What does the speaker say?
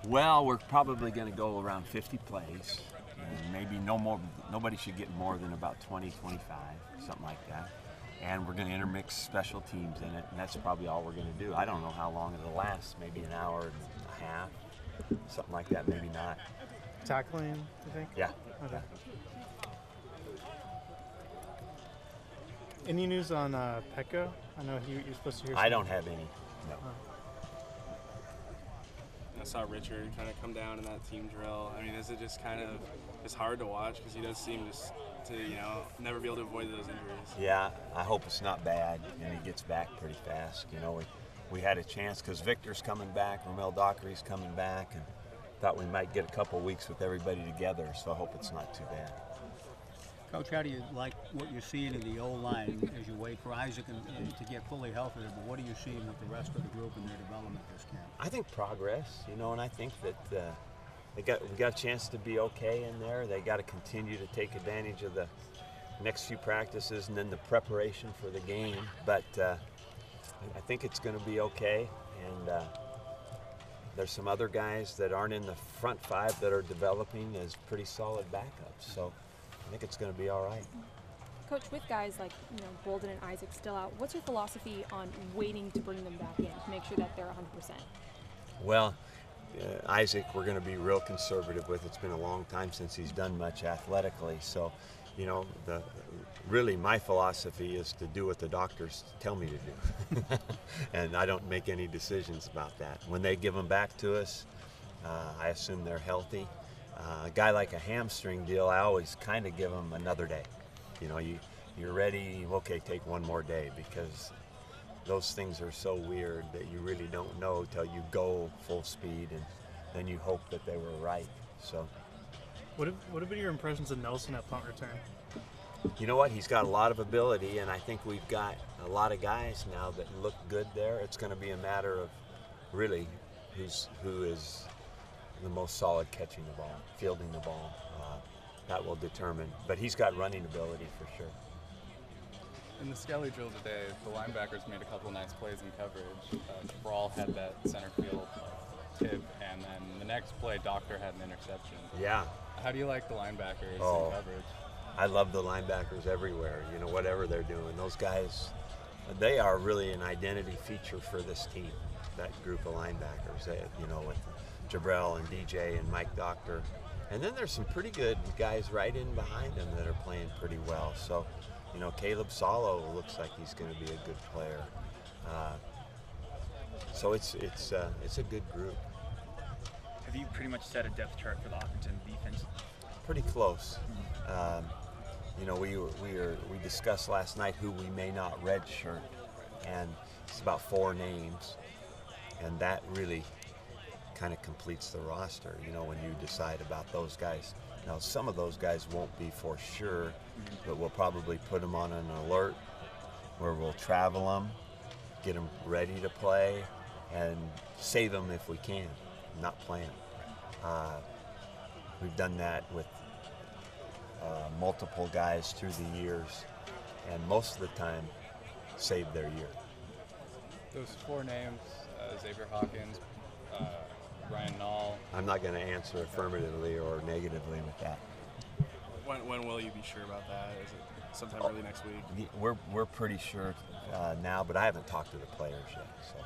Well, we're probably going to go around 50 plays, and maybe no more. Nobody should get more than about 20, 25, something like that. And we're going to intermix special teams in it, and that's probably all we're going to do. I don't know how long it'll last. Maybe an hour and a half, something like that. Maybe not. Tackling, you think? Yeah. Okay. Any news on Pecco? I know you're supposed to hear. I don't have any. No. I saw Richard kind of come down in that team drill. I mean, is it just kind of it's hard to watch because he does seem just to never be able to avoid those injuries. Yeah, I hope it's not bad and he gets back pretty fast. We had a chance because Victor's coming back, Ramel Dockery's coming back, and thought we might get a couple weeks with everybody together. So I hope it's not too bad. Coach, how do you like what you're seeing in the O-line as you wait for Isaac and to get fully healthy? But what are you seeing with the rest of the group in their development this camp? I think progress, and I think that we got a chance to be okay in there. They got to continue to take advantage of the next few practices and then the preparation for the game. But I think it's going to be okay. And there's some other guys that aren't in the front five that are developing as pretty solid backups. So I think it's going to be all right. Coach, with guys like Bolden and Isaac still out, what's your philosophy on waiting to bring them back in to make sure that they're 100%? Well, Isaac, we're going to be real conservative with. It's been a long time since he's done much athletically. So, really my philosophy is to do what the doctors tell me to do. And I don't make any decisions about that. When they give them back to us, I assume they're healthy. A guy like a hamstring deal, I always kind of give them another day. You're ready, okay, take one more day, because those things are so weird that you really don't know till you go full speed, and then you hope that they were right. So, what have been your impressions of Nelson at punt return? You know what? He's got a lot of ability, and I think we've got a lot of guys now that look good there. It's going to be a matter of really who is the most solid catching the ball, fielding the ball. That will determine. But he's got running ability for sure. In the Skelly drill today, the linebackers made a couple nice plays in coverage. Brawl had that center field tip, and then the next play, Doctor had an interception. Yeah. How do you like the linebackers in coverage? I love the linebackers everywhere, whatever they're doing. Those guys, they are really an identity feature for this team, that group of linebackers, with Jabrell and DJ and Mike Doctor. And then there's some pretty good guys right in behind them that are playing pretty well. So, Caleb Salo looks like he's going to be a good player. So it's a good group. Have you pretty much set a depth chart for the offense and defense? Pretty close. We discussed last night who we may not redshirt, and it's about 4 names, and that really kind of completes the roster, when you decide about those guys. Now, some of those guys won't be for sure, but we'll probably put them on an alert where we'll travel them, get them ready to play, and save them if we can, not play them. We've done that with multiple guys through the years, and most of the time saved their year. Those 4 names, Xavier Hawkins, Ryan Nall. I'm not going to answer affirmatively or negatively with that. When will you be sure about that? Is it sometime early next week? We're pretty sure now, but I haven't talked to the players yet. So.